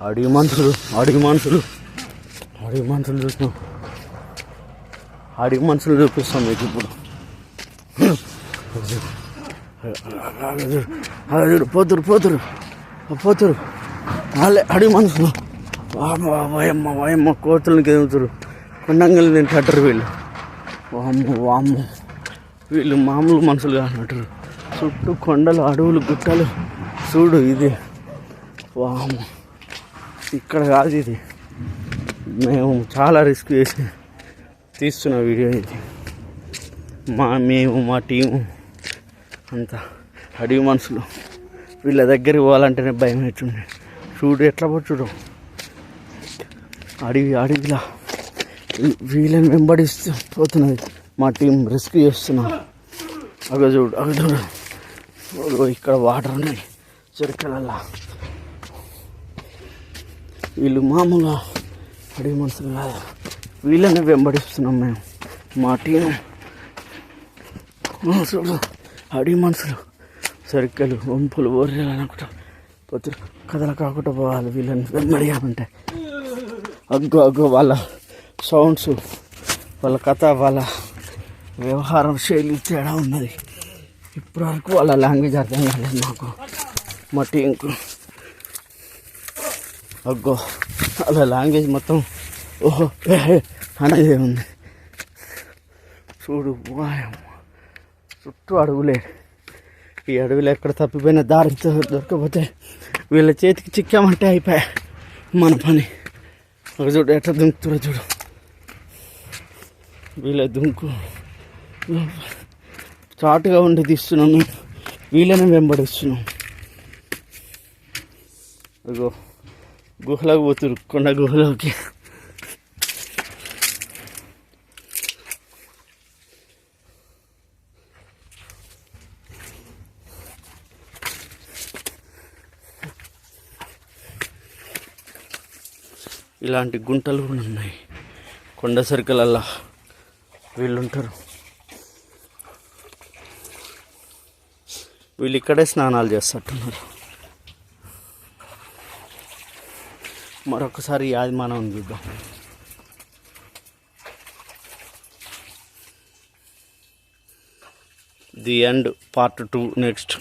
అడవి మనుషులు అడవి మనుషులు అడవి మనుషులు చూసినాం. అడవి మనుషులు చూపిస్తాం మీకు ఇప్పుడు. చూడు పోతురు పోతురు పోతురు వాళ్ళే అడవి మనుషులు. వాయమ్మ వాయమ్మ కోతులకి ఎదుగుతారు. కొండంగల్ తింటారు వీళ్ళు. వామ్మ వామ్మ వీళ్ళు మామూలు మనుషులు కానట్టు. చుట్టూ కొండలు అడవులు గుట్టలు. చూడు ఇది వామ్మ ఇక్కడ కాదు ఇది. మేము చాలా రిస్క్ చేసి తీస్తున్న వీడియో ఇది. మేము మా టీము అంతా అడవి మనుషులు. వీళ్ళ దగ్గరికి పోవాలంటేనే భయం అవుతుంది. చూడు ఎట్లా చూడు అడవిలా వీళ్ళని వెంబడిస్తూ పోతున్నది మా టీం. రిస్క్ చేస్తున్నాం. చూడు ఇక్కడ వాటర్ ఉన్నాయి చెరుకలల్లా. వీళ్ళు మామూలుగా అడవి మనుషులు కాదు. వీళ్ళని వెంబడిస్తున్నాం మేము మా టీం. చూడు అడవి మనుషులు సరికలు వంపులు బోర్రెలు అనుకుంటా పోతురు. కథలు కాకుండా పోవాలి వీళ్ళని వెంబడియాలంటే. అగ్గో వాళ్ళ సౌండ్స్, వాళ్ళ కథ, వాళ్ళ వ్యవహారం శైలి తేడా ఉన్నది. ఇప్పటివరకు వాళ్ళ లాంగ్వేజ్ అర్థం కాలేదు మాకు మా టీంకు. అగ్గో వాళ్ళ లాంగ్వేజ్ మొత్తం ఓహో అనేది ఉంది. చూడు చుట్టూ అడవులే. ఈ అడవిలో ఎక్కడ తప్పిపోయిన దారి దొరకపోతే వీళ్ళ చేతికి చిక్కామంటే అయిపోయా మన పని. ఒక చూడు ఎట్లా దుంకుతురో చూడు. వీళ్ళ దుంకు చాటుగా ఉండి తీస్తున్నాము. వీళ్ళని వెంబడిస్తున్నాం. అగో గుహలోకి పోతురు. కొండ గుహలోకి. ఇలాంటి గుంటలు కూడా ఉన్నాయి కొండ సర్కిలల్లా. వీళ్ళు ఉంటారు. వీళ్ళు ఇక్కడే స్నానాలు చేస్తున్నారు. మరొకసారి యాజమానం చూద్దాం. The end part 2 next.